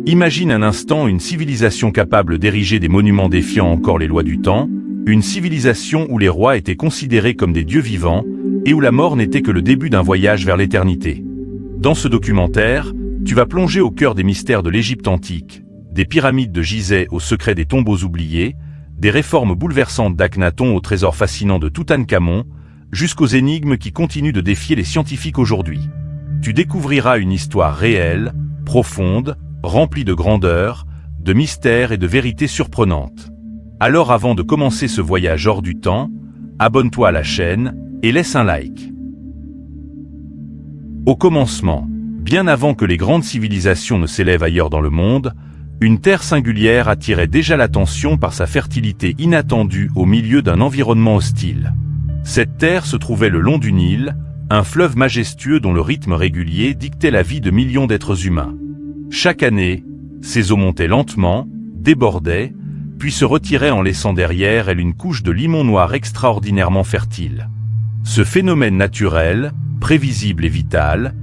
Imagine un instant une civilisation capable d'ériger des monuments défiant encore les lois du temps, une civilisation où les rois étaient considérés comme des dieux vivants et où la mort n'était que le début d'un voyage vers l'éternité. Dans ce documentaire, tu vas plonger au cœur des mystères de l'Égypte antique, des pyramides de Gizeh au secret des tombeaux oubliés, des réformes bouleversantes d'Akhenaton aux trésors fascinants de Toutankhamon, jusqu'aux énigmes qui continuent de défier les scientifiques aujourd'hui. Tu découvriras une histoire réelle, profonde, remplie de grandeur, de mystères et de vérités surprenantes. Alors avant de commencer ce voyage hors du temps, abonne-toi à la chaîne et laisse un like. Au commencement, bien avant que les grandes civilisations ne s'élèvent ailleurs dans le monde, une terre singulière attirait déjà l'attention par sa fertilité inattendue au milieu d'un environnement hostile. Cette terre se trouvait le long du Nil, un fleuve majestueux dont le rythme régulier dictait la vie de millions d'êtres humains. Chaque année, ses eaux montaient lentement, débordaient, puis se retiraient en laissant derrière elles une couche de limon noir extraordinairement fertile. Ce phénomène naturel, prévisible et vital,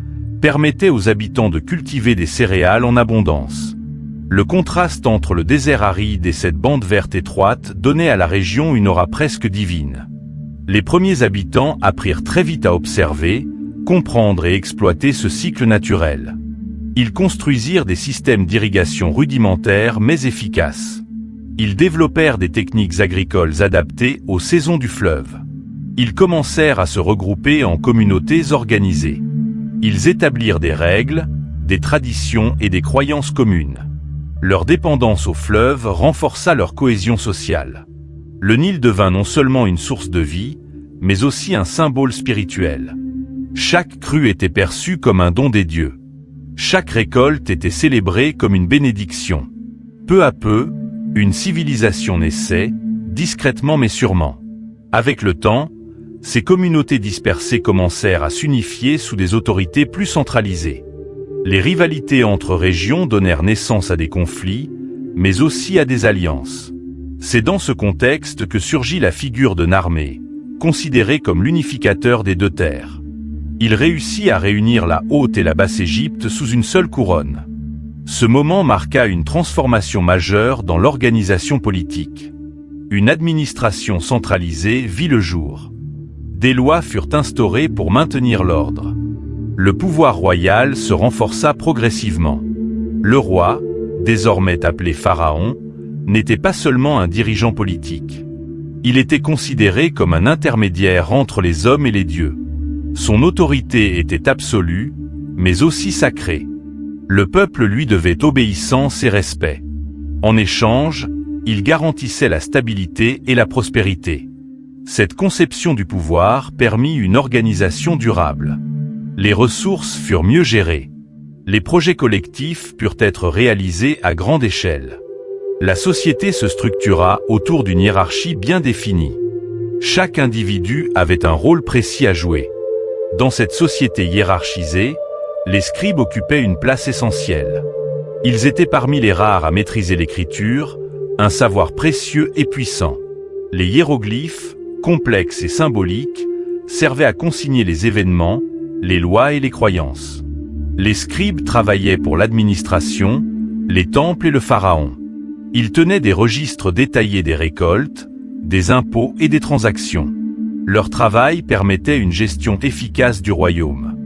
permettait aux habitants de cultiver des céréales en abondance. Le contraste entre le désert aride et cette bande verte étroite donnait à la région une aura presque divine. Les premiers habitants apprirent très vite à observer, comprendre et exploiter ce cycle naturel. Ils construisirent des systèmes d'irrigation rudimentaires mais efficaces. Ils développèrent des techniques agricoles adaptées aux saisons du fleuve. Ils commencèrent à se regrouper en communautés organisées. Ils établirent des règles, des traditions et des croyances communes. Leur dépendance au fleuve renforça leur cohésion sociale. Le Nil devint non seulement une source de vie, mais aussi un symbole spirituel. Chaque crue était perçue comme un don des dieux. Chaque récolte était célébrée comme une bénédiction. Peu à peu, une civilisation naissait, discrètement mais sûrement. Avec le temps, ces communautés dispersées commencèrent à s'unifier sous des autorités plus centralisées. Les rivalités entre régions donnèrent naissance à des conflits, mais aussi à des alliances. C'est dans ce contexte que surgit la figure de Narmé, considéré comme l'unificateur des deux terres. Il réussit à réunir la Haute et la Basse-Égypte sous une seule couronne. Ce moment marqua une transformation majeure dans l'organisation politique. Une administration centralisée vit le jour. Des lois furent instaurées pour maintenir l'ordre. Le pouvoir royal se renforça progressivement. Le roi, désormais appelé pharaon, n'était pas seulement un dirigeant politique. Il était considéré comme un intermédiaire entre les hommes et les dieux. Son autorité était absolue, mais aussi sacrée. Le peuple lui devait obéissance et respect. En échange, il garantissait la stabilité et la prospérité. Cette conception du pouvoir permit une organisation durable. Les ressources furent mieux gérées. Les projets collectifs purent être réalisés à grande échelle. La société se structura autour d'une hiérarchie bien définie. Chaque individu avait un rôle précis à jouer. Dans cette société hiérarchisée, les scribes occupaient une place essentielle. Ils étaient parmi les rares à maîtriser l'écriture, un savoir précieux et puissant. Les hiéroglyphes, complexes et symboliques, servaient à consigner les événements, les lois et les croyances. Les scribes travaillaient pour l'administration, les temples et le pharaon. Ils tenaient des registres détaillés des récoltes, des impôts et des transactions. Leur travail permettait une gestion efficace du royaume.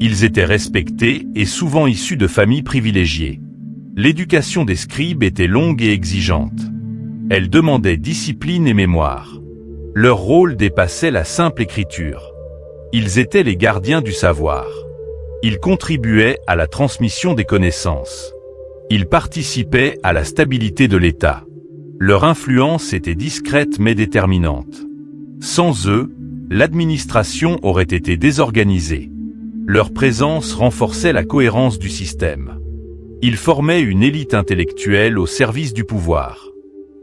Ils étaient respectés et souvent issus de familles privilégiées. L'éducation des scribes était longue et exigeante. Elle demandait discipline et mémoire. Leur rôle dépassait la simple écriture. Ils étaient les gardiens du savoir. Ils contribuaient à la transmission des connaissances. Ils participaient à la stabilité de l'État. Leur influence était discrète mais déterminante. Sans eux, l'administration aurait été désorganisée. Leur présence renforçait la cohérence du système. Ils formaient une élite intellectuelle au service du pouvoir.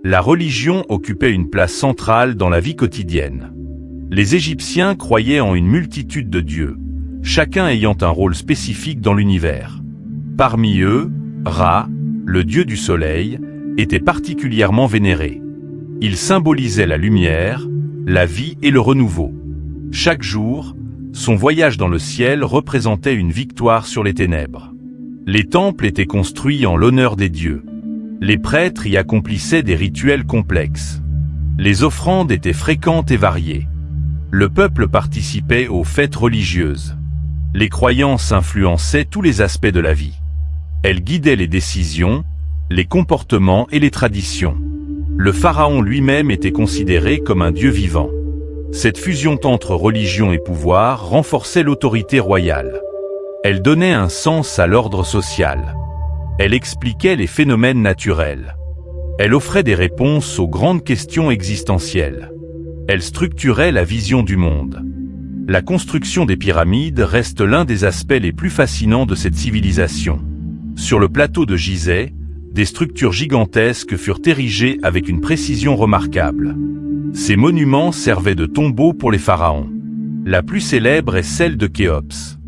La religion occupait une place centrale dans la vie quotidienne. Les Égyptiens croyaient en une multitude de dieux, chacun ayant un rôle spécifique dans l'univers. Parmi eux, Ra, le dieu du soleil, était particulièrement vénéré. Il symbolisait la lumière, la vie et le renouveau. Chaque jour, son voyage dans le ciel représentait une victoire sur les ténèbres. Les temples étaient construits en l'honneur des dieux. Les prêtres y accomplissaient des rituels complexes. Les offrandes étaient fréquentes et variées. Le peuple participait aux fêtes religieuses. Les croyances influençaient tous les aspects de la vie. Elles guidaient les décisions, les comportements et les traditions. Le pharaon lui-même était considéré comme un dieu vivant. Cette fusion entre religion et pouvoir renforçait l'autorité royale. Elle donnait un sens à l'ordre social. Elle expliquait les phénomènes naturels. Elle offrait des réponses aux grandes questions existentielles. Elle structurait la vision du monde. La construction des pyramides reste l'un des aspects les plus fascinants de cette civilisation. Sur le plateau de Gizeh, des structures gigantesques furent érigées avec une précision remarquable. Ces monuments servaient de tombeaux pour les pharaons. La plus célèbre est celle de Khéops.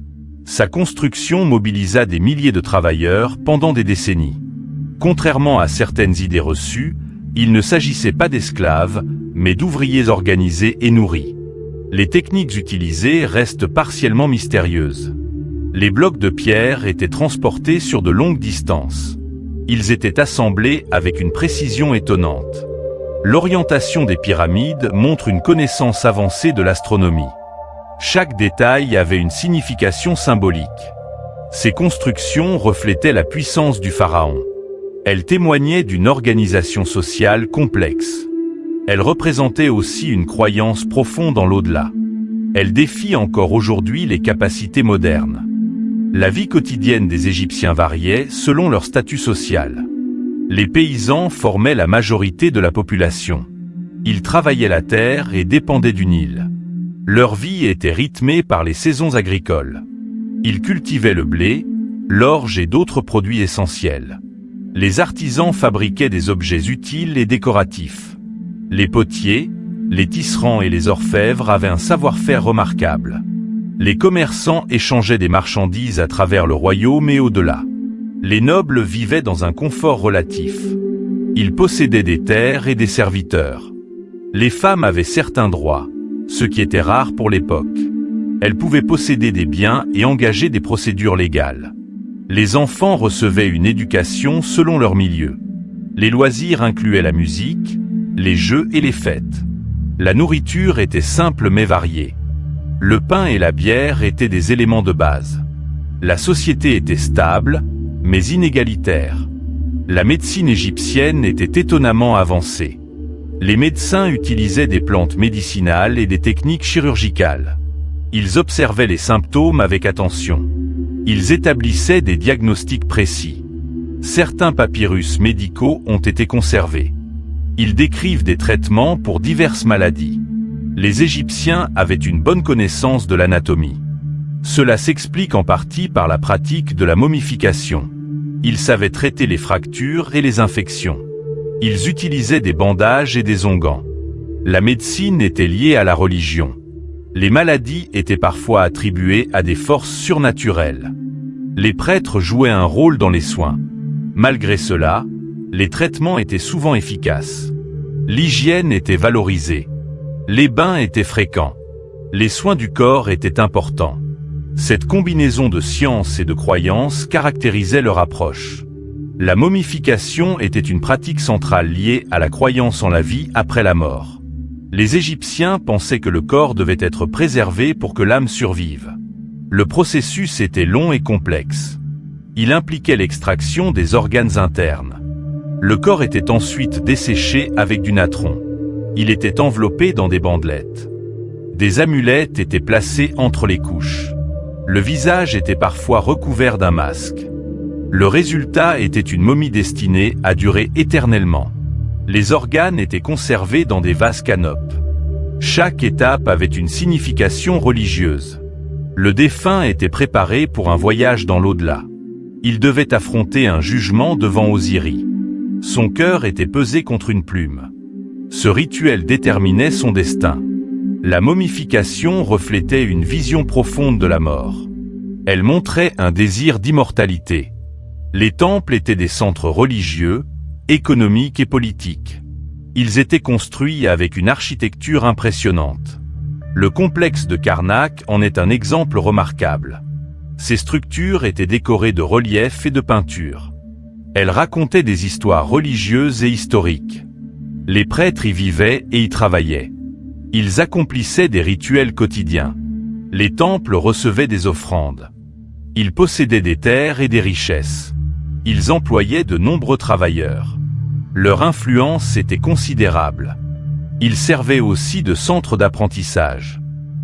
Sa construction mobilisa des milliers de travailleurs pendant des décennies. Contrairement à certaines idées reçues, il ne s'agissait pas d'esclaves, mais d'ouvriers organisés et nourris. Les techniques utilisées restent partiellement mystérieuses. Les blocs de pierre étaient transportés sur de longues distances. Ils étaient assemblés avec une précision étonnante. L'orientation des pyramides montre une connaissance avancée de l'astronomie. Chaque détail avait une signification symbolique. Ces constructions reflétaient la puissance du pharaon. Elles témoignaient d'une organisation sociale complexe. Elles représentaient aussi une croyance profonde en l'au-delà. Elles défient encore aujourd'hui les capacités modernes. La vie quotidienne des Égyptiens variait selon leur statut social. Les paysans formaient la majorité de la population. Ils travaillaient la terre et dépendaient du Nil. Leur vie était rythmée par les saisons agricoles. Ils cultivaient le blé, l'orge et d'autres produits essentiels. Les artisans fabriquaient des objets utiles et décoratifs. Les potiers, les tisserands et les orfèvres avaient un savoir-faire remarquable. Les commerçants échangeaient des marchandises à travers le royaume et au-delà. Les nobles vivaient dans un confort relatif. Ils possédaient des terres et des serviteurs. Les femmes avaient certains droits, ce qui était rare pour l'époque. Elles pouvaient posséder des biens et engager des procédures légales. Les enfants recevaient une éducation selon leur milieu. Les loisirs incluaient la musique, les jeux et les fêtes. La nourriture était simple mais variée. Le pain et la bière étaient des éléments de base. La société était stable, mais inégalitaire. La médecine égyptienne était étonnamment avancée. Les médecins utilisaient des plantes médicinales et des techniques chirurgicales. Ils observaient les symptômes avec attention. Ils établissaient des diagnostics précis. Certains papyrus médicaux ont été conservés. Ils décrivent des traitements pour diverses maladies. Les Égyptiens avaient une bonne connaissance de l'anatomie. Cela s'explique en partie par la pratique de la momification. Ils savaient traiter les fractures et les infections. Ils utilisaient des bandages et des onguents. La médecine était liée à la religion. Les maladies étaient parfois attribuées à des forces surnaturelles. Les prêtres jouaient un rôle dans les soins. Malgré cela, les traitements étaient souvent efficaces. L'hygiène était valorisée. Les bains étaient fréquents. Les soins du corps étaient importants. Cette combinaison de science et de croyance caractérisait leur approche. La momification était une pratique centrale liée à la croyance en la vie après la mort. Les Égyptiens pensaient que le corps devait être préservé pour que l'âme survive. Le processus était long et complexe. Il impliquait l'extraction des organes internes. Le corps était ensuite desséché avec du natron. Il était enveloppé dans des bandelettes. Des amulettes étaient placées entre les couches. Le visage était parfois recouvert d'un masque. Le résultat était une momie destinée à durer éternellement. Les organes étaient conservés dans des vases canopes. Chaque étape avait une signification religieuse. Le défunt était préparé pour un voyage dans l'au-delà. Il devait affronter un jugement devant Osiris. Son cœur était pesé contre une plume. Ce rituel déterminait son destin. La momification reflétait une vision profonde de la mort. Elle montrait un désir d'immortalité. Les temples étaient des centres religieux, économiques et politiques. Ils étaient construits avec une architecture impressionnante. Le complexe de Karnak en est un exemple remarquable. Ces structures étaient décorées de reliefs et de peintures. Elles racontaient des histoires religieuses et historiques. Les prêtres y vivaient et y travaillaient. Ils accomplissaient des rituels quotidiens. Les temples recevaient des offrandes. Ils possédaient des terres et des richesses. Ils employaient de nombreux travailleurs. Leur influence était considérable. Ils servaient aussi de centre d'apprentissage.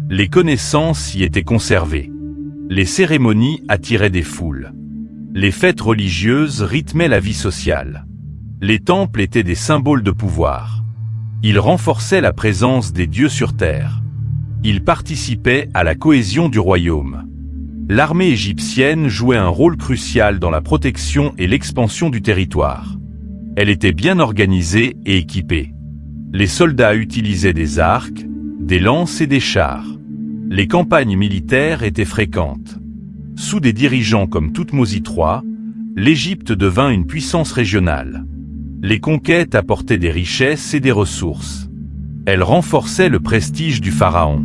Les connaissances y étaient conservées. Les cérémonies attiraient des foules. Les fêtes religieuses rythmaient la vie sociale. Les temples étaient des symboles de pouvoir. Ils renforçaient la présence des dieux sur terre. Ils participaient à la cohésion du royaume. L'armée égyptienne jouait un rôle crucial dans la protection et l'expansion du territoire. Elle était bien organisée et équipée. Les soldats utilisaient des arcs, des lances et des chars. Les campagnes militaires étaient fréquentes. Sous des dirigeants comme Thoutmôsis III, l'Égypte devint une puissance régionale. Les conquêtes apportaient des richesses et des ressources. Elles renforçaient le prestige du pharaon.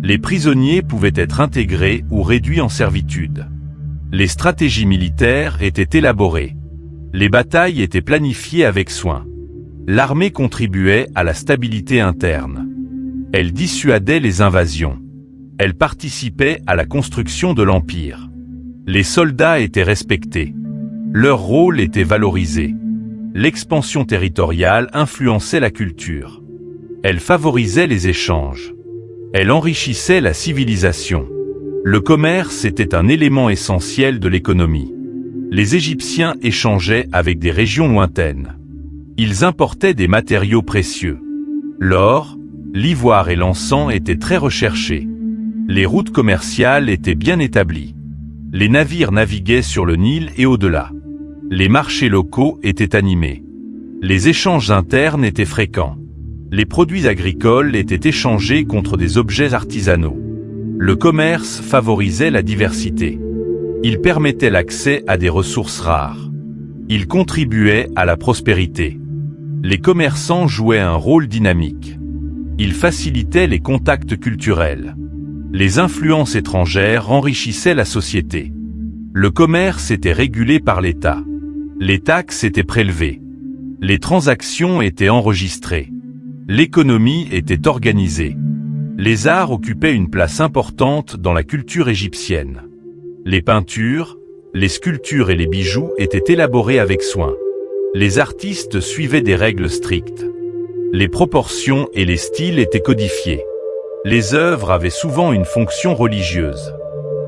Les prisonniers pouvaient être intégrés ou réduits en servitude. Les stratégies militaires étaient élaborées. Les batailles étaient planifiées avec soin. L'armée contribuait à la stabilité interne. Elle dissuadait les invasions. Elle participait à la construction de l'empire. Les soldats étaient respectés. Leur rôle était valorisé. L'expansion territoriale influençait la culture. Elle favorisait les échanges. Elle enrichissait la civilisation. Le commerce était un élément essentiel de l'économie. Les Égyptiens échangeaient avec des régions lointaines. Ils importaient des matériaux précieux. L'or, l'ivoire et l'encens étaient très recherchés. Les routes commerciales étaient bien établies. Les navires naviguaient sur le Nil et au-delà. Les marchés locaux étaient animés. Les échanges internes étaient fréquents. Les produits agricoles étaient échangés contre des objets artisanaux. Le commerce favorisait la diversité. Il permettait l'accès à des ressources rares. Il contribuait à la prospérité. Les commerçants jouaient un rôle dynamique. Ils facilitaient les contacts culturels. Les influences étrangères enrichissaient la société. Le commerce était régulé par l'État. Les taxes étaient prélevées. Les transactions étaient enregistrées. L'économie était organisée. Les arts occupaient une place importante dans la culture égyptienne. Les peintures, les sculptures et les bijoux étaient élaborés avec soin. Les artistes suivaient des règles strictes. Les proportions et les styles étaient codifiés. Les œuvres avaient souvent une fonction religieuse.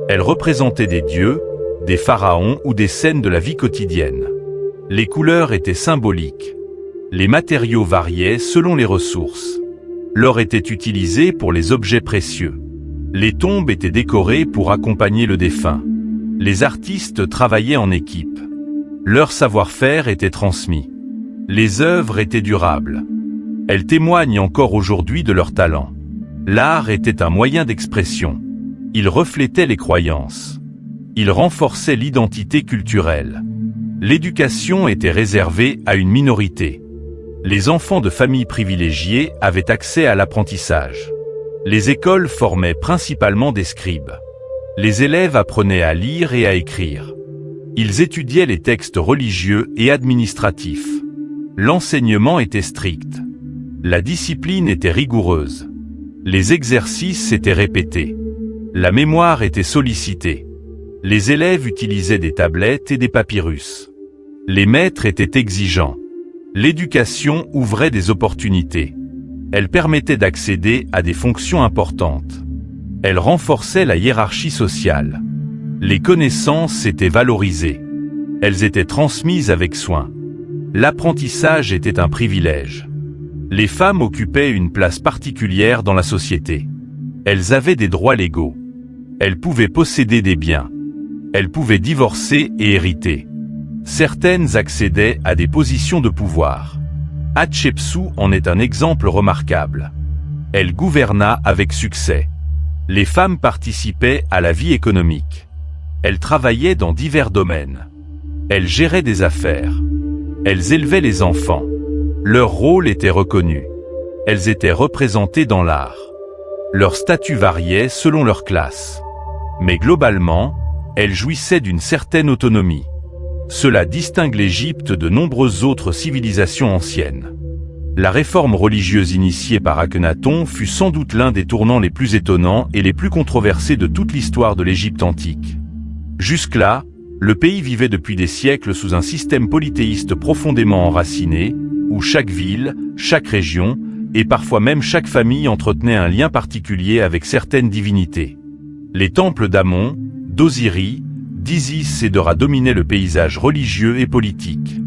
Elles représentaient des dieux, des pharaons ou des scènes de la vie quotidienne. Les couleurs étaient symboliques. Les matériaux variaient selon les ressources. L'or était utilisé pour les objets précieux. Les tombes étaient décorées pour accompagner le défunt. Les artistes travaillaient en équipe. Leur savoir-faire était transmis. Les œuvres étaient durables. Elles témoignent encore aujourd'hui de leur talent. L'art était un moyen d'expression. Il reflétait les croyances. Il renforçait l'identité culturelle. L'éducation était réservée à une minorité. Les enfants de familles privilégiées avaient accès à l'apprentissage. Les écoles formaient principalement des scribes. Les élèves apprenaient à lire et à écrire. Ils étudiaient les textes religieux et administratifs. L'enseignement était strict. La discipline était rigoureuse. Les exercices étaient répétés. La mémoire était sollicitée. Les élèves utilisaient des tablettes et des papyrus. Les maîtres étaient exigeants. L'éducation ouvrait des opportunités. Elle permettait d'accéder à des fonctions importantes. Elle renforçait la hiérarchie sociale. Les connaissances étaient valorisées. Elles étaient transmises avec soin. L'apprentissage était un privilège. Les femmes occupaient une place particulière dans la société. Elles avaient des droits légaux. Elles pouvaient posséder des biens. Elles pouvaient divorcer et hériter. Certaines accédaient à des positions de pouvoir. Hatshepsut en est un exemple remarquable. Elle gouverna avec succès. Les femmes participaient à la vie économique. Elles travaillaient dans divers domaines. Elles géraient des affaires. Elles élevaient les enfants. Leur rôle était reconnu. Elles étaient représentées dans l'art. Leur statut variait selon leur classe. Mais globalement, elle jouissait d'une certaine autonomie. Cela distingue l'Égypte de nombreuses autres civilisations anciennes. La réforme religieuse initiée par Akhenaton fut sans doute l'un des tournants les plus étonnants et les plus controversés de toute l'histoire de l'Égypte antique. Jusque-là, le pays vivait depuis des siècles sous un système polythéiste profondément enraciné, où chaque ville, chaque région, et parfois même chaque famille entretenait un lien particulier avec certaines divinités. Les temples d'Amon, d'Osiris, d'Isis et de Ra dominaient le paysage religieux et politique.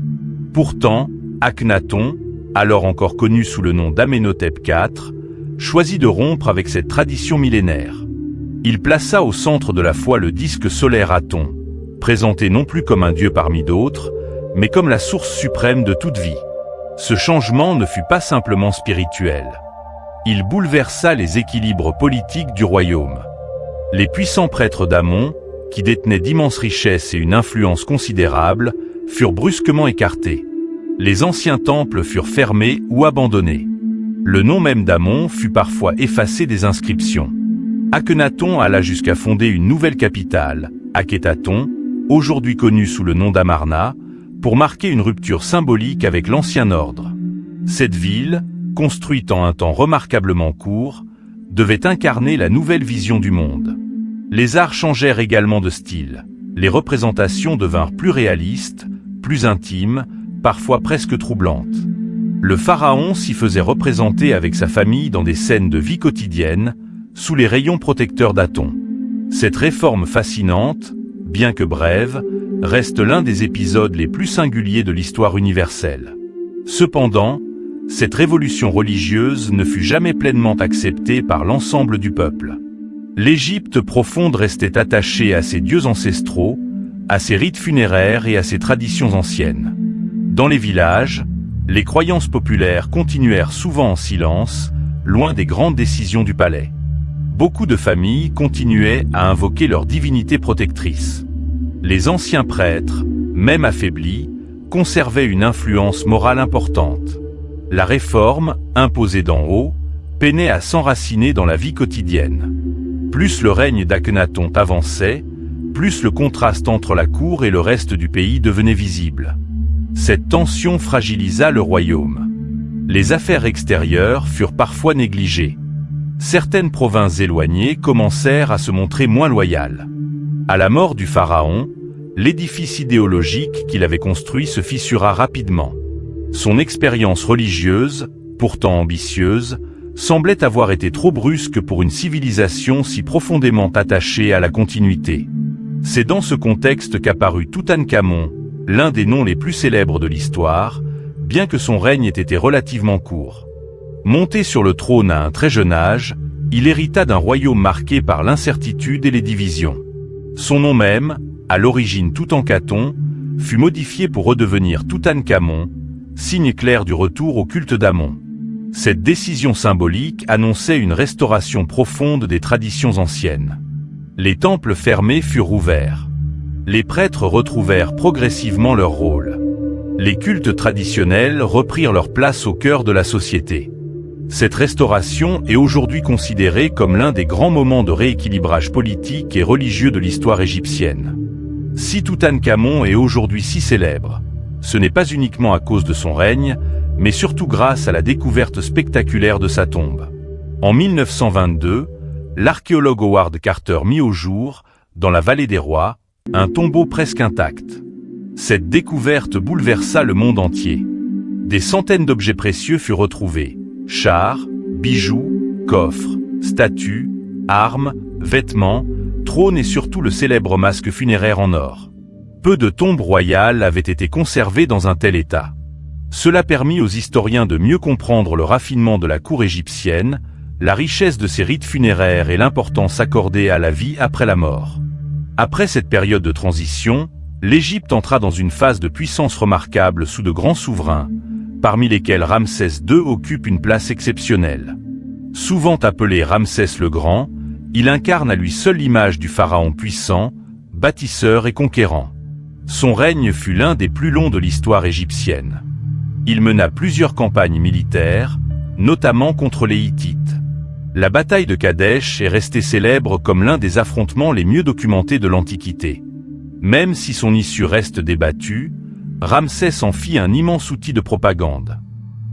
Pourtant, Akhenaton, alors encore connu sous le nom d'Amenhotep IV, choisit de rompre avec cette tradition millénaire. Il plaça au centre de la foi le disque solaire Aton, présenté non plus comme un dieu parmi d'autres, mais comme la source suprême de toute vie. Ce changement ne fut pas simplement spirituel. Il bouleversa les équilibres politiques du royaume. Les puissants prêtres d'Amon, qui détenaient d'immenses richesses et une influence considérable, furent brusquement écartés. Les anciens temples furent fermés ou abandonnés. Le nom même d'Amon fut parfois effacé des inscriptions. Akhenaton alla jusqu'à fonder une nouvelle capitale, Akhetaton, aujourd'hui connue sous le nom d'Amarna, pour marquer une rupture symbolique avec l'ancien ordre. Cette ville, construite en un temps remarquablement court, devait incarner la nouvelle vision du monde. Les arts changèrent également de style. Les représentations devinrent plus réalistes, plus intimes, parfois presque troublantes. Le pharaon s'y faisait représenter avec sa famille dans des scènes de vie quotidienne, sous les rayons protecteurs d'Aton. Cette réforme fascinante, bien que brève, reste l'un des épisodes les plus singuliers de l'histoire universelle. Cependant, cette révolution religieuse ne fut jamais pleinement acceptée par l'ensemble du peuple. L'Égypte profonde restait attachée à ses dieux ancestraux, à ses rites funéraires et à ses traditions anciennes. Dans les villages, les croyances populaires continuèrent souvent en silence, loin des grandes décisions du palais. Beaucoup de familles continuaient à invoquer leur divinité protectrice. Les anciens prêtres, même affaiblis, conservaient une influence morale importante. La réforme, imposée d'en haut, peinait à s'enraciner dans la vie quotidienne. Plus le règne d'Akhenaton avançait, plus le contraste entre la cour et le reste du pays devenait visible. Cette tension fragilisa le royaume. Les affaires extérieures furent parfois négligées. Certaines provinces éloignées commencèrent à se montrer moins loyales. À la mort du pharaon, l'édifice idéologique qu'il avait construit se fissura rapidement. Son expérience religieuse, pourtant ambitieuse, semblait avoir été trop brusque pour une civilisation si profondément attachée à la continuité. C'est dans ce contexte qu'apparut Toutankhamon, l'un des noms les plus célèbres de l'histoire, bien que son règne ait été relativement court. Monté sur le trône à un très jeune âge, il hérita d'un royaume marqué par l'incertitude et les divisions. Son nom même, à l'origine Toutankhaton, fut modifié pour redevenir Toutankhamon, signe clair du retour au culte d'Amon. Cette décision symbolique annonçait une restauration profonde des traditions anciennes. Les temples fermés furent rouverts. Les prêtres retrouvèrent progressivement leur rôle. Les cultes traditionnels reprirent leur place au cœur de la société. Cette restauration est aujourd'hui considérée comme l'un des grands moments de rééquilibrage politique et religieux de l'histoire égyptienne. Si Toutankhamon est aujourd'hui si célèbre, ce n'est pas uniquement à cause de son règne, mais surtout grâce à la découverte spectaculaire de sa tombe. En 1922, l'archéologue Howard Carter mit au jour, dans la vallée des rois, un tombeau presque intact. Cette découverte bouleversa le monde entier. Des centaines d'objets précieux furent retrouvés. Chars, bijoux, coffres, statues, armes, vêtements, trônes et surtout le célèbre masque funéraire en or. Peu de tombes royales avaient été conservées dans un tel état. Cela permit aux historiens de mieux comprendre le raffinement de la cour égyptienne, la richesse de ses rites funéraires et l'importance accordée à la vie après la mort. Après cette période de transition, l'Égypte entra dans une phase de puissance remarquable sous de grands souverains, parmi lesquels Ramsès II occupe une place exceptionnelle. Souvent appelé Ramsès le Grand, il incarne à lui seul l'image du pharaon puissant, bâtisseur et conquérant. Son règne fut l'un des plus longs de l'histoire égyptienne. Il mena plusieurs campagnes militaires, notamment contre les Hittites. La bataille de Kadesh est restée célèbre comme l'un des affrontements les mieux documentés de l'Antiquité. Même si son issue reste débattue, Ramsès en fit un immense outil de propagande.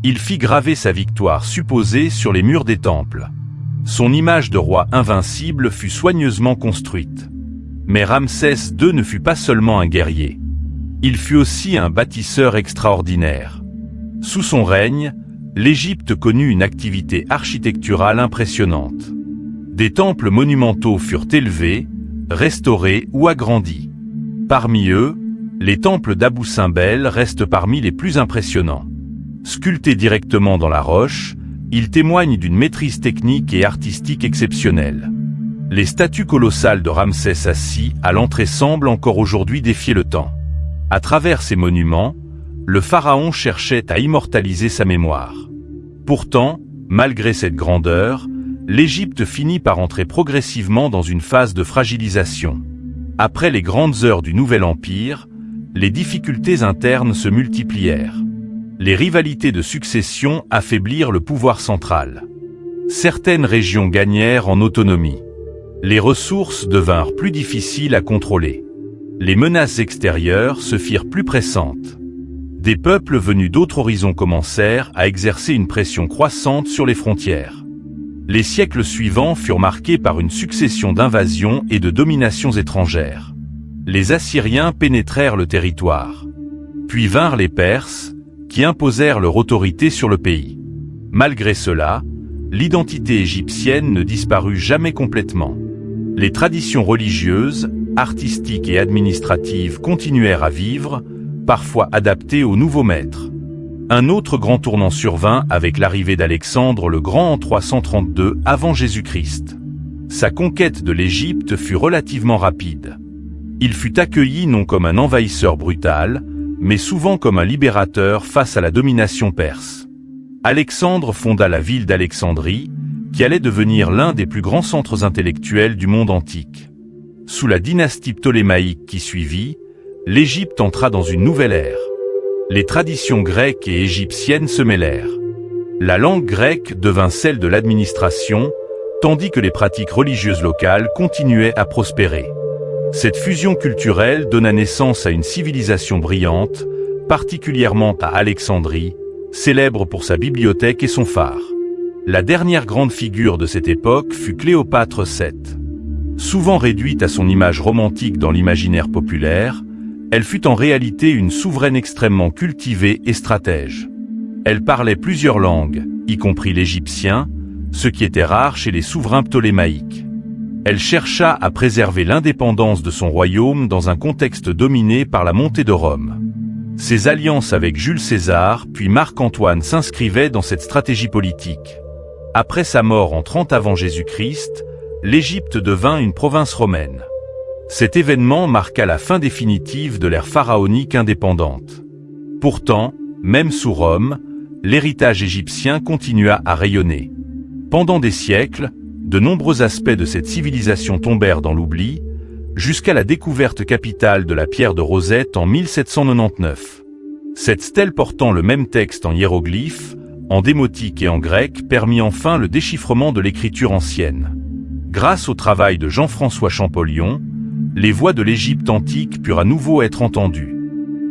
Il fit graver sa victoire supposée sur les murs des temples. Son image de roi invincible fut soigneusement construite. Mais Ramsès II ne fut pas seulement un guerrier. Il fut aussi un bâtisseur extraordinaire. Sous son règne, l'Égypte connut une activité architecturale impressionnante. Des temples monumentaux furent élevés, restaurés ou agrandis. Parmi eux, les temples d'Abou Simbel restent parmi les plus impressionnants. Sculptés directement dans la roche, ils témoignent d'une maîtrise technique et artistique exceptionnelle. Les statues colossales de Ramsès assis à l'entrée semblent encore aujourd'hui défier le temps. À travers ces monuments, le pharaon cherchait à immortaliser sa mémoire. Pourtant, malgré cette grandeur, l'Égypte finit par entrer progressivement dans une phase de fragilisation. Après les grandes heures du Nouvel Empire, les difficultés internes se multiplièrent. Les rivalités de succession affaiblirent le pouvoir central. Certaines régions gagnèrent en autonomie. Les ressources devinrent plus difficiles à contrôler. Les menaces extérieures se firent plus pressantes. Des peuples venus d'autres horizons commencèrent à exercer une pression croissante sur les frontières. Les siècles suivants furent marqués par une succession d'invasions et de dominations étrangères. Les Assyriens pénétrèrent le territoire. Puis vinrent les Perses, qui imposèrent leur autorité sur le pays. Malgré cela, l'identité égyptienne ne disparut jamais complètement. Les traditions religieuses, artistiques et administratives continuèrent à vivre, parfois adaptées aux nouveaux maîtres. Un autre grand tournant survint avec l'arrivée d'Alexandre le Grand en 332 avant Jésus-Christ. Sa conquête de l'Égypte fut relativement rapide. Il fut accueilli non comme un envahisseur brutal, mais souvent comme un libérateur face à la domination perse. Alexandre fonda la ville d'Alexandrie, qui allait devenir l'un des plus grands centres intellectuels du monde antique. Sous la dynastie ptolémaïque qui suivit, l'Égypte entra dans une nouvelle ère. Les traditions grecques et égyptiennes se mêlèrent. La langue grecque devint celle de l'administration, tandis que les pratiques religieuses locales continuaient à prospérer. Cette fusion culturelle donna naissance à une civilisation brillante, particulièrement à Alexandrie, célèbre pour sa bibliothèque et son phare. La dernière grande figure de cette époque fut Cléopâtre VII. Souvent réduite à son image romantique dans l'imaginaire populaire, elle fut en réalité une souveraine extrêmement cultivée et stratège. Elle parlait plusieurs langues, y compris l'égyptien, ce qui était rare chez les souverains ptolémaïques. Elle chercha à préserver l'indépendance de son royaume dans un contexte dominé par la montée de Rome. Ses alliances avec Jules César puis Marc-Antoine s'inscrivaient dans cette stratégie politique. Après sa mort en 30 avant Jésus-Christ, l'Égypte devint une province romaine. Cet événement marqua la fin définitive de l'ère pharaonique indépendante. Pourtant, même sous Rome, l'héritage égyptien continua à rayonner. Pendant des siècles, de nombreux aspects de cette civilisation tombèrent dans l'oubli, jusqu'à la découverte capitale de la pierre de Rosette en 1799. Cette stèle portant le même texte en hiéroglyphes, en démotique et en grec permit enfin le déchiffrement de l'écriture ancienne. Grâce au travail de Jean-François Champollion, les voix de l'Égypte antique purent à nouveau être entendues.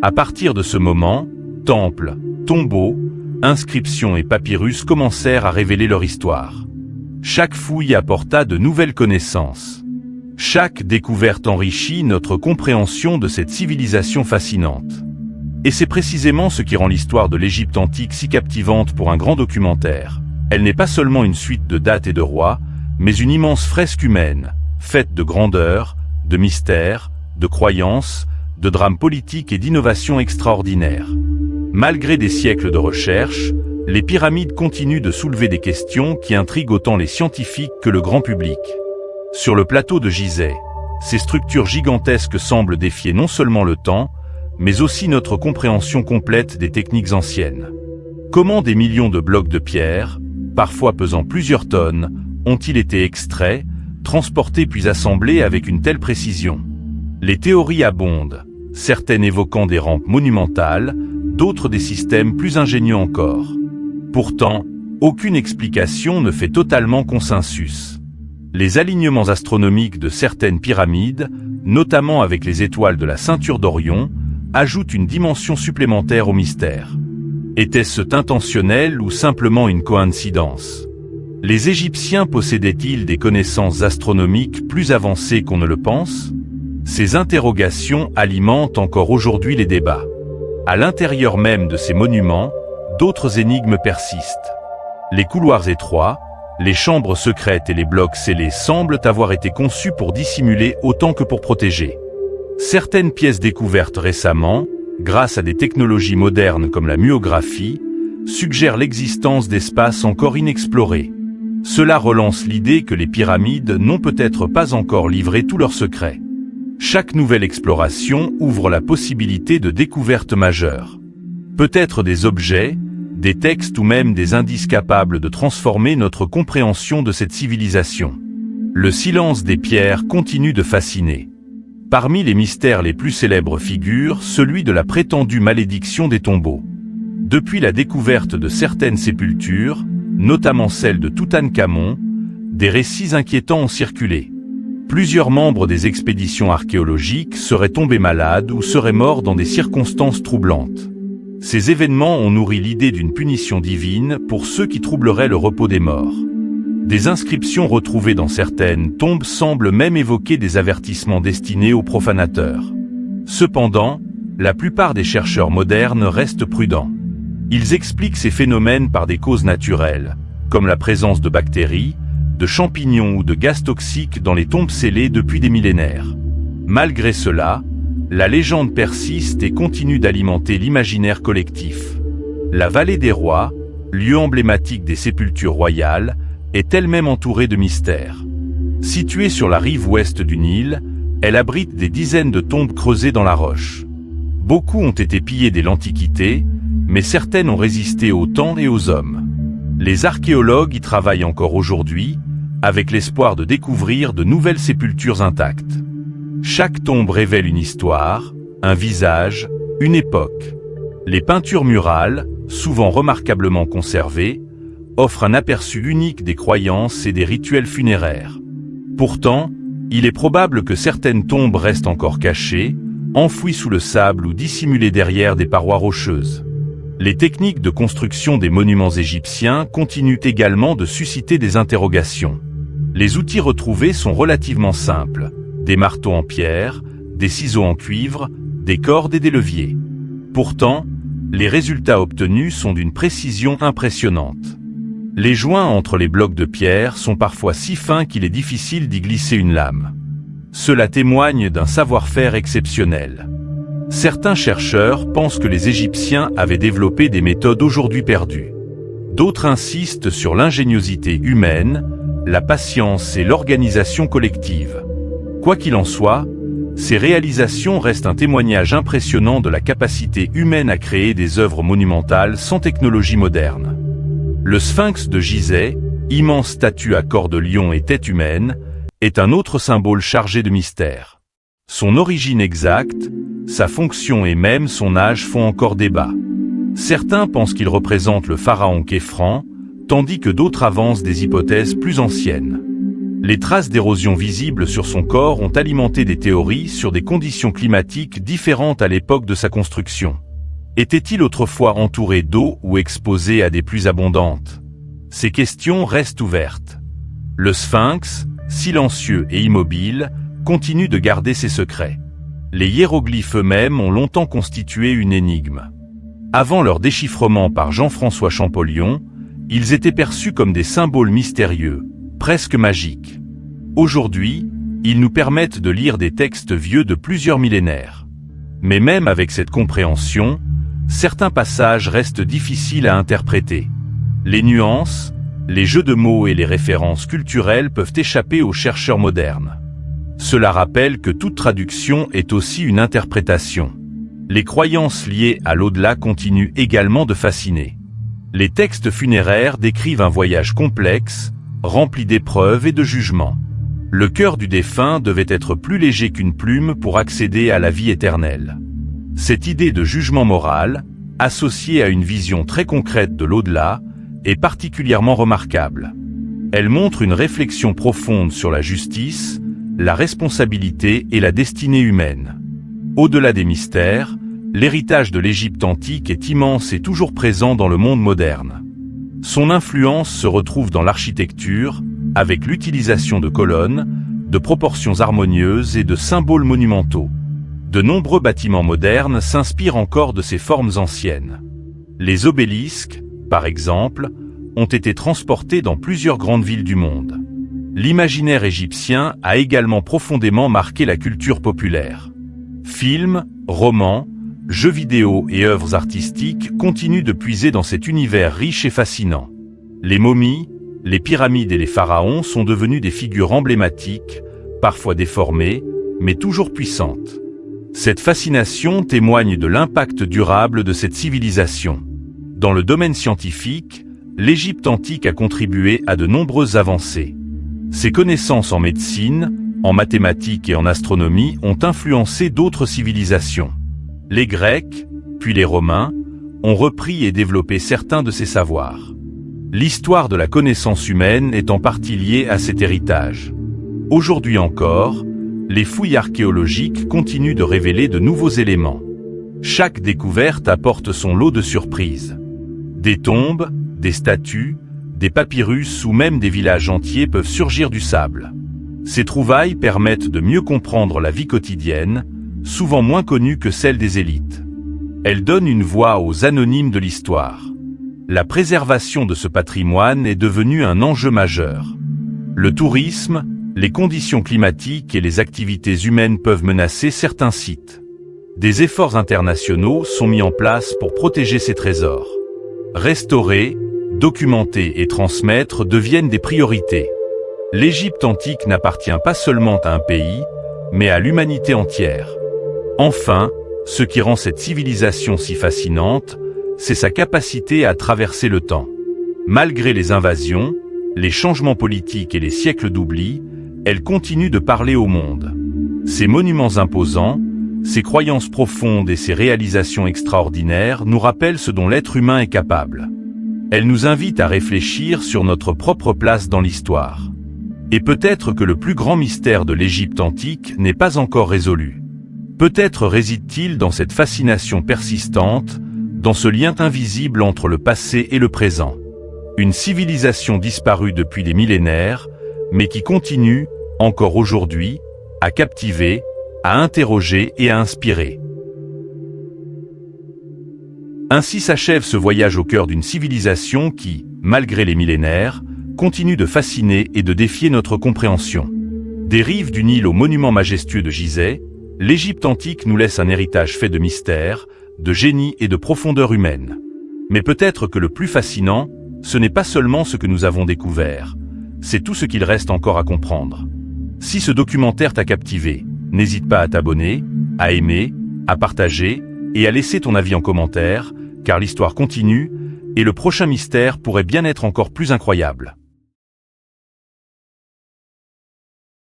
À partir de ce moment, temples, tombeaux, inscriptions et papyrus commencèrent à révéler leur histoire. Chaque fouille apporta de nouvelles connaissances. Chaque découverte enrichit notre compréhension de cette civilisation fascinante. Et c'est précisément ce qui rend l'histoire de l'Égypte antique si captivante pour un grand documentaire. Elle n'est pas seulement une suite de dates et de rois, mais une immense fresque humaine, faite de grandeur, de mystères, de croyances, de drames politiques et d'innovations extraordinaires. Malgré des siècles de recherche, les pyramides continuent de soulever des questions qui intriguent autant les scientifiques que le grand public. Sur le plateau de Gizeh, ces structures gigantesques semblent défier non seulement le temps, mais aussi notre compréhension complète des techniques anciennes. Comment des millions de blocs de pierre, parfois pesant plusieurs tonnes, ont-ils été extraits, transportés puis assemblés avec une telle précision? Les théories abondent, certaines évoquant des rampes monumentales, d'autres des systèmes plus ingénieux encore. Pourtant, aucune explication ne fait totalement consensus. Les alignements astronomiques de certaines pyramides, notamment avec les étoiles de la ceinture d'Orion, ajoutent une dimension supplémentaire au mystère. Était-ce intentionnel ou simplement une coïncidence? Les Égyptiens possédaient-ils des connaissances astronomiques plus avancées qu'on ne le pense? Ces interrogations alimentent encore aujourd'hui les débats. À l'intérieur même de ces monuments, d'autres énigmes persistent. Les couloirs étroits, les chambres secrètes et les blocs scellés semblent avoir été conçus pour dissimuler autant que pour protéger. Certaines pièces découvertes récemment, grâce à des technologies modernes comme la myographie, suggèrent l'existence d'espaces encore inexplorés. Cela relance l'idée que les pyramides n'ont peut-être pas encore livré tous leurs secrets. Chaque nouvelle exploration ouvre la possibilité de découvertes majeures. Peut-être des objets, des textes ou même des indices capables de transformer notre compréhension de cette civilisation. Le silence des pierres continue de fasciner. Parmi les mystères les plus célèbres figure celui de la prétendue malédiction des tombeaux. Depuis la découverte de certaines sépultures, notamment celle de Toutankhamon, des récits inquiétants ont circulé. Plusieurs membres des expéditions archéologiques seraient tombés malades ou seraient morts dans des circonstances troublantes. Ces événements ont nourri l'idée d'une punition divine pour ceux qui troubleraient le repos des morts. Des inscriptions retrouvées dans certaines tombes semblent même évoquer des avertissements destinés aux profanateurs. Cependant, la plupart des chercheurs modernes restent prudents. Ils expliquent ces phénomènes par des causes naturelles, comme la présence de bactéries, de champignons ou de gaz toxiques dans les tombes scellées depuis des millénaires. Malgré cela, la légende persiste et continue d'alimenter l'imaginaire collectif. La vallée des rois, lieu emblématique des sépultures royales, est elle-même entourée de mystères. Située sur la rive ouest du Nil, elle abrite des dizaines de tombes creusées dans la roche. Beaucoup ont été pillées dès l'Antiquité, mais certaines ont résisté au temps et aux hommes. Les archéologues y travaillent encore aujourd'hui, avec l'espoir de découvrir de nouvelles sépultures intactes. Chaque tombe révèle une histoire, un visage, une époque. Les peintures murales, souvent remarquablement conservées, offrent un aperçu unique des croyances et des rituels funéraires. Pourtant, il est probable que certaines tombes restent encore cachées, enfouies sous le sable ou dissimulées derrière des parois rocheuses. Les techniques de construction des monuments égyptiens continuent également de susciter des interrogations. Les outils retrouvés sont relativement simples, des marteaux en pierre, des ciseaux en cuivre, des cordes et des leviers. Pourtant, les résultats obtenus sont d'une précision impressionnante. Les joints entre les blocs de pierre sont parfois si fins qu'il est difficile d'y glisser une lame. Cela témoigne d'un savoir-faire exceptionnel. Certains chercheurs pensent que les Égyptiens avaient développé des méthodes aujourd'hui perdues. D'autres insistent sur l'ingéniosité humaine, la patience et l'organisation collective. Quoi qu'il en soit, ces réalisations restent un témoignage impressionnant de la capacité humaine à créer des œuvres monumentales sans technologie moderne. Le Sphinx de Gizeh, immense statue à corps de lion et tête humaine, est un autre symbole chargé de mystère. Son origine exacte, sa fonction et même son âge font encore débat. Certains pensent qu'il représente le pharaon Khéphren, tandis que d'autres avancent des hypothèses plus anciennes. Les traces d'érosion visibles sur son corps ont alimenté des théories sur des conditions climatiques différentes à l'époque de sa construction. Était-il autrefois entouré d'eau ou exposé à des pluies abondantes? Ces questions restent ouvertes. Le Sphinx, silencieux et immobile, continue de garder ses secrets. Les hiéroglyphes eux-mêmes ont longtemps constitué une énigme. Avant leur déchiffrement par Jean-François Champollion, ils étaient perçus comme des symboles mystérieux, presque magiques. Aujourd'hui, ils nous permettent de lire des textes vieux de plusieurs millénaires. Mais même avec cette compréhension, certains passages restent difficiles à interpréter. Les nuances, les jeux de mots et les références culturelles peuvent échapper aux chercheurs modernes. Cela rappelle que toute traduction est aussi une interprétation. Les croyances liées à l'au-delà continuent également de fasciner. Les textes funéraires décrivent un voyage complexe, rempli d'épreuves et de jugements. Le cœur du défunt devait être plus léger qu'une plume pour accéder à la vie éternelle. Cette idée de jugement moral, associée à une vision très concrète de l'au-delà, est particulièrement remarquable. Elle montre une réflexion profonde sur la justice, la responsabilité et la destinée humaine. Au-delà des mystères, l'héritage de l'Égypte antique est immense et toujours présent dans le monde moderne. Son influence se retrouve dans l'architecture, avec l'utilisation de colonnes, de proportions harmonieuses et de symboles monumentaux. De nombreux bâtiments modernes s'inspirent encore de ces formes anciennes. Les obélisques, par exemple, ont été transportés dans plusieurs grandes villes du monde. L'imaginaire égyptien a également profondément marqué la culture populaire. Films, romans, jeux vidéo et œuvres artistiques continuent de puiser dans cet univers riche et fascinant. Les momies, les pyramides et les pharaons sont devenus des figures emblématiques, parfois déformées, mais toujours puissantes. Cette fascination témoigne de l'impact durable de cette civilisation. Dans le domaine scientifique, l'Égypte antique a contribué à de nombreuses avancées. Ses connaissances en médecine, en mathématiques et en astronomie ont influencé d'autres civilisations. Les Grecs, puis les Romains, ont repris et développé certains de ces savoirs. L'histoire de la connaissance humaine est en partie liée à cet héritage. Aujourd'hui encore, les fouilles archéologiques continuent de révéler de nouveaux éléments. Chaque découverte apporte son lot de surprises. Des tombes, des statues, des papyrus ou même des villages entiers peuvent surgir du sable. Ces trouvailles permettent de mieux comprendre la vie quotidienne, souvent moins connue que celle des élites. Elles donnent une voix aux anonymes de l'histoire. La préservation de ce patrimoine est devenue un enjeu majeur. Le tourisme, les conditions climatiques et les activités humaines peuvent menacer certains sites. Des efforts internationaux sont mis en place pour protéger ces trésors. Restaurer, documenter et transmettre deviennent des priorités. L'Égypte antique n'appartient pas seulement à un pays, mais à l'humanité entière. Enfin, ce qui rend cette civilisation si fascinante, c'est sa capacité à traverser le temps. Malgré les invasions, les changements politiques et les siècles d'oubli, elle continue de parler au monde. Ses monuments imposants, ses croyances profondes et ses réalisations extraordinaires nous rappellent ce dont l'être humain est capable. Elle nous invite à réfléchir sur notre propre place dans l'histoire. Et peut-être que le plus grand mystère de l'Égypte antique n'est pas encore résolu. Peut-être réside-t-il dans cette fascination persistante, dans ce lien invisible entre le passé et le présent. Une civilisation disparue depuis des millénaires, mais qui continue, encore aujourd'hui, à captiver, à interroger et à inspirer. Ainsi s'achève ce voyage au cœur d'une civilisation qui, malgré les millénaires, continue de fasciner et de défier notre compréhension. Des rives du Nil aux monuments majestueux de Gizeh, l'Égypte antique nous laisse un héritage fait de mystère, de génie et de profondeur humaine. Mais peut-être que le plus fascinant, ce n'est pas seulement ce que nous avons découvert, c'est tout ce qu'il reste encore à comprendre. Si ce documentaire t'a captivé, n'hésite pas à t'abonner, à aimer, à partager et à laisser ton avis en commentaire, car l'histoire continue et le prochain mystère pourrait bien être encore plus incroyable.